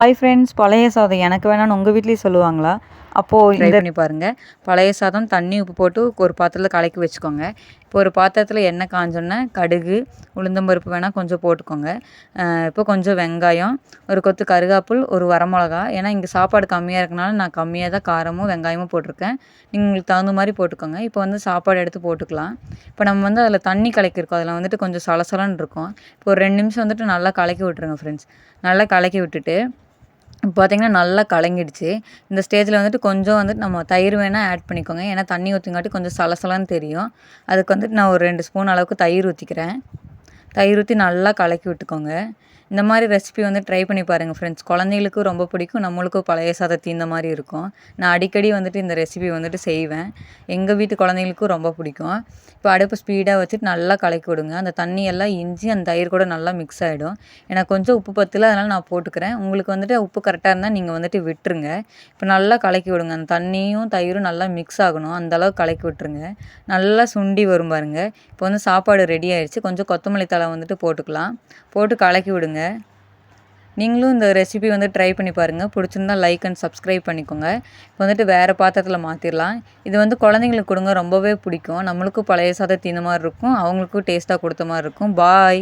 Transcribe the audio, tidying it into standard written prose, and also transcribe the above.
Hi friends, பழைய சாதம் எனக்கு வேணான்னு உங்கள் வீட்லேயும் சொல்லுவாங்களா? அப்போது ட்ரை பண்ணி பாருங்கள். பழைய சாதம் தண்ணி உப்பு போட்டு ஒரு பாத்திரத்தில் கலக்கி வச்சுக்கோங்க. இப்போ ஒரு பாத்திரத்தில் எண்ணெய் காஞ்சோன்னே கடுகு, உளுந்தம்பருப்பு வேணால் கொஞ்சம் போட்டுக்கோங்க. இப்போ கொஞ்சம் வெங்காயம், ஒரு கொத்து கருகாப்புல், ஒரு வரமிளகா. ஏன்னா இங்கே சாப்பாடு கம்மியாக இருக்கனால நான் கம்மியாக தான் காரமும் வெங்காயமும் போட்டிருக்கேன். நீங்கள் உங்களுக்கு தகுந்த மாதிரி போட்டுக்கோங்க. இப்போ வந்து சாப்பாடு எடுத்து போட்டுக்கலாம். இப்போ நம்ம வந்து அதில் தண்ணி கலக்கியிருக்கோம். அதில் வந்துட்டு கொஞ்சம் சலசலன்னு இருக்கும். இப்போ ஒரு 2 நிமிஷம் வந்துட்டு நல்லா கலக்கி விட்டுருங்க ஃப்ரெண்ட்ஸ். நல்லா கலக்கி விட்டுட்டு இப்போ பார்த்தீங்கன்னா நல்லா கலங்கிடுச்சு. இந்த ஸ்டேஜில் வந்துட்டு கொஞ்சம் வந்துட்டு நம்ம தயிர் வேணால் ஆட் பண்ணிக்கோங்க. ஏன்னா தண்ணி ஊற்றிங்காட்டி கொஞ்சம் சலசலன்னு தெரியும். அதுக்கு வந்துட்டு நான் ஒரு 2 ஸ்பூன் அளவுக்கு தயிர் ஊற்றிக்கிறேன். தயிர் ஊற்றி நல்லா கலக்கி விட்டுக்கோங்க. இந்த மாதிரி ரெசிபி வந்து ட்ரை பண்ணி பாருங்கள் ஃப்ரெண்ட்ஸ். குழந்தைங்களுக்கும் ரொம்ப பிடிக்கும், நம்மளுக்கும் பழைய சாதம் இந்த மாதிரி இருக்கும். நான் அடிக்கடி வந்துட்டு இந்த ரெசிபி வந்துட்டு செய்வேன். எங்கள் வீட்டு குழந்தைங்களுக்கும் ரொம்ப பிடிக்கும். இப்போ அடுப்பு ஸ்பீடாக வச்சுட்டு நல்லா கலக்கி விடுங்க. அந்த தண்ணி எல்லாம் இஞ்சி அந்த தயிர் கூட நல்லா மிக்ஸ் ஆகிடும். எனக்கு கொஞ்சம் உப்பு பத்தல, அதனால் நான் போட்டுக்கிறேன். உங்களுக்கு வந்துட்டு உப்பு கரெக்டாக இருந்தால் நீங்கள் வந்துட்டு விட்டுருங்க. இப்போ நல்லா கலக்கி விடுங்க. அந்த தண்ணியும் தயிரும் நல்லா மிக்ஸ் ஆகணும், அந்தளவுக்கு கலக்கி விட்டுருங்க. நல்லா சுண்டி வரும் பாருங்க. இப்போ வந்து சாப்பாடு ரெடி ஆயிடுச்சு. கொஞ்சம் கொத்தமல்லி தழை வந்துட்டு போட்டுக்கலாம். போட்டு கலக்கி விடுங்க. நீங்களும் இந்த ரெசிபி வந்து ட்ரை பண்ணி பாருங்கள். பிடிச்சிருந்தா லைக் அண்ட் சப்ஸ்கிரைப் பண்ணிக்கோங்க. இப்போ வந்துட்டு வேறு பாத்திரத்தில் மாற்றிடலாம். இது வந்து குழந்தைங்களுக்கு கொடுங்க, ரொம்பவே பிடிக்கும். நம்மளுக்கும் பழைய சாதம் தீர்ந்த மாதிரி இருக்கும், அவங்களுக்கும் டேஸ்ட்டாக கொடுத்த மாதிரி இருக்கும். பாய்.